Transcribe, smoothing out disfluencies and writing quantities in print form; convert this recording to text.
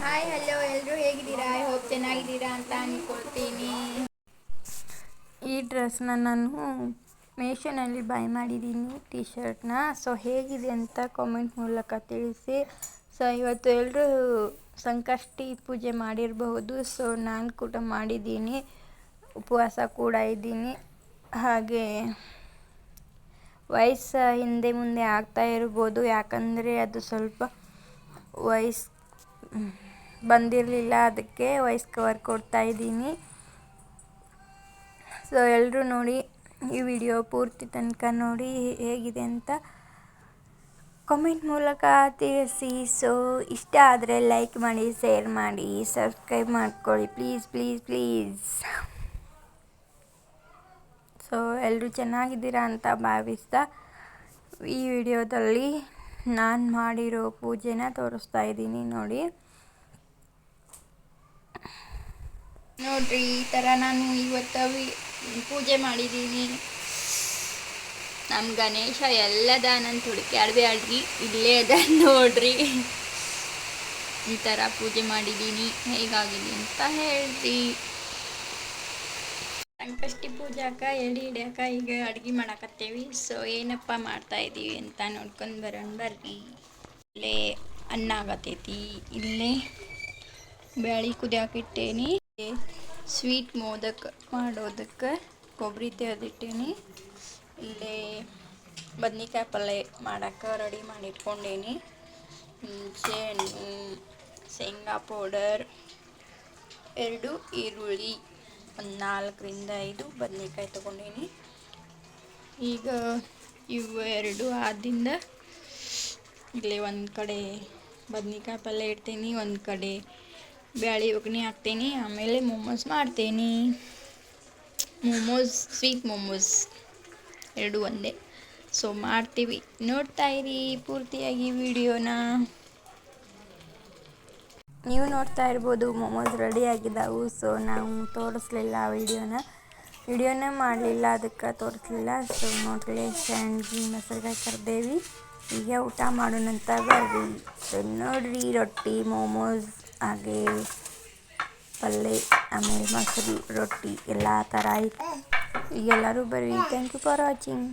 Hi hello ಎಲ್ಲರೂ ಹೇಗಿದ್ದೀರಾ? I hope ಚೆನ್ನಾಗಿದ್ದೀರಾ ಅಂತ ಅಂದ್ಕೊಳ್ತೀನಿ. ಈ ಡ್ರೆಸ್ನ ನಾನು ಮೀಶೋನಲ್ಲಿ ಬೈ ಮಾಡಿದ್ದೀನಿ, ಟಿ ಶರ್ಟ್ನ. ಸೊ ಹೇಗಿದೆ ಅಂತ ಕಾಮೆಂಟ್ ಮೂಲಕ ತಿಳಿಸಿ. ಸೊ ಇವತ್ತು ಎಲ್ಲರೂ ಸಂಕಷ್ಟಿ ಪೂಜೆ ಮಾಡಿರಬಹುದು. ಸೊ ನಾನು ಕೂಡ ಮಾಡಿದ್ದೀನಿ, ಉಪವಾಸ ಕೂಡ ಇದ್ದೀನಿ. ಹಾಗೆ ವಯಸ್ಸು ಹಿಂದೆ ಮುಂದೆ ಆಗ್ತಾ ಇರ್ಬೋದು, ಯಾಕಂದರೆ ಅದು ಸ್ವಲ್ಪ ವಯಸ್ಸು ಬಂದಿರಲಿಲ್ಲ, ಅದಕ್ಕೆ ವಾಯ್ಸ್ ಕವರ್ ಕೊಡ್ತಾ ಇದ್ದೀನಿ. ಸೊ ಎಲ್ಲರೂ ನೋಡಿ, ಈ ವಿಡಿಯೋ ಪೂರ್ತಿ ತನಕ ನೋಡಿ ಹೇಗಿದೆ ಅಂತ ಕಾಮೆಂಟ್ ಮೂಲಕ ತಿಳಿಸಿ. ಸೊ ಇಷ್ಟ ಆದರೆ ಲೈಕ್ ಮಾಡಿ, ಶೇರ್ ಮಾಡಿ, ಸಬ್ಸ್ಕ್ರೈಬ್ ಮಾಡ್ಕೊಳ್ಳಿ ಪ್ಲೀಸ್ ಪ್ಲೀಸ್ ಪ್ಲೀಸ್. ಸೊ ಎಲ್ಲರೂ ಚೆನ್ನಾಗಿದ್ದೀರಾ ಅಂತ ಭಾವಿಸ್ತಾ ಈ ವಿಡಿಯೋದಲ್ಲಿ ನಾನು ಮಾಡಿರೋ ಪೂಜೆನ ತೋರಿಸ್ತಾ ಇದ್ದೀನಿ. ನೋಡ್ರಿ, ಈ ಥರ ನಾನು ಇವತ್ತು ಪೂಜೆ ಮಾಡಿದ್ದೀನಿ. ನಮ್ಮ ಗಣೇಶ ಎಲ್ಲದ ನಾನು ಹುಡುಕ್ಯಾಡ್ಬೇಡ್ರಿ, ಇಲ್ಲೇ ಅದ ನೋಡ್ರಿ. ಈ ಥರ ಪೂಜೆ ಮಾಡಿದ್ದೀನಿ, ಹೇಗಾಗಿದೆ ಅಂತ ಹೇಳ್ರಿ. ಸಂಕಷ್ಟಿ ಪೂಜಾಕ ಎಡೆ ಹಿಡಿಯಾಕ ಈಗ ಅಡುಗೆ ಮಾಡಾಕತ್ತೇವಿ. ಸೊ ಏನಪ್ಪ ಮಾಡ್ತಾ ಇದ್ದೀವಿ ಅಂತ ನೋಡ್ಕೊಂಡು ಬರೋಣ ಬರ್ರಿ. ಇಲ್ಲೇ ಅನ್ನ ಆಗತೈತಿ, ಇಲ್ಲೇ ಬ್ಯಾಳಿ ಕುದಿಯಾಕಿಟ್ಟೇನಿ. ಸ್ವೀಟ್ ಮೋದಕ ಮಾಡೋದಕ್ಕೆ ಕೊಬ್ಬರಿ ತೆಗೆದಿಟ್ಟೇನಿ. ಇಲ್ಲೇ ಬದ್ನಿಕಾಯಿ ಪಲ್ಯ ಮಾಡೋಕ್ಕೆ ರೆಡಿ ಮಾಡಿಟ್ಕೊಂಡೇನಿ. ಹುಣಸೆ ಹಣ್ಣು, ಶೇಂಗಾ ಪೌಡರ್, 2 ಈರುಳ್ಳಿ, ಒಂದು 4ರಿಂದ 5 ಬದ್ನಿಕಾಯಿ ತೊಗೊಂಡೇನಿ. ಈಗ ಇವು 2 ಆದಿಂದ ಇಲ್ಲಿ ಒಂದು ಕಡೆ ಬದ್ನಿಕಾಯಿ ಪಲ್ಯ ಇಡ್ತೀನಿ, ಒಂದು ಕಡೆ ಬ್ಯಾಳಿ ಒಗ್ಗರಣೆ ಹಾಕ್ತೀನಿ. ಆಮೇಲೆ ಮೋಮೋಸ್ ಮಾಡ್ತೀನಿ. ಸ್ವೀಟ್ ಮೋಮೋಸ್ 2 ಒಂದೇ. ಸೊ ಮಾಡ್ತೀವಿ, ನೋಡ್ತಾ ಇರಿ ಪೂರ್ತಿಯಾಗಿ ವಿಡಿಯೋನ. ನೀವು ನೋಡ್ತಾ ಇರ್ಬೋದು ಮೋಮೋಸ್ ರೆಡಿ ಆಗಿದ್ದಾವು. ಸೊ ನಾವು ತೋರಿಸ್ಲಿಲ್ಲ ವಿಡಿಯೋನ ಮಾಡಲಿಲ್ಲ, ಅದಕ್ಕೆ ತೋರಿಸ್ಲಿಲ್ಲ. ಸೊ ನೋಡ್ರಿ, ಶಾಂಡ್ಗಿ ಮೊಸರುಗಾಯಿ ಕರ್ದೇವಿ. ಈಗ ಊಟ ಮಾಡೋಣಂತ ಬರ್ರಿ. ಸೊ ನೋಡ್ರಿ, ರೊಟ್ಟಿ, ಮೋಮೋಸ್, ಹಾಗೆ ಪಲ್ಯ, ಆಮೇಲೆ ಮೊಸರು ರೊಟ್ಟಿ ಎಲ್ಲ ಥರ ಐತೆ. ಈಗೆಲ್ಲರೂ ಬರ್ರಿ. Thank you for watching.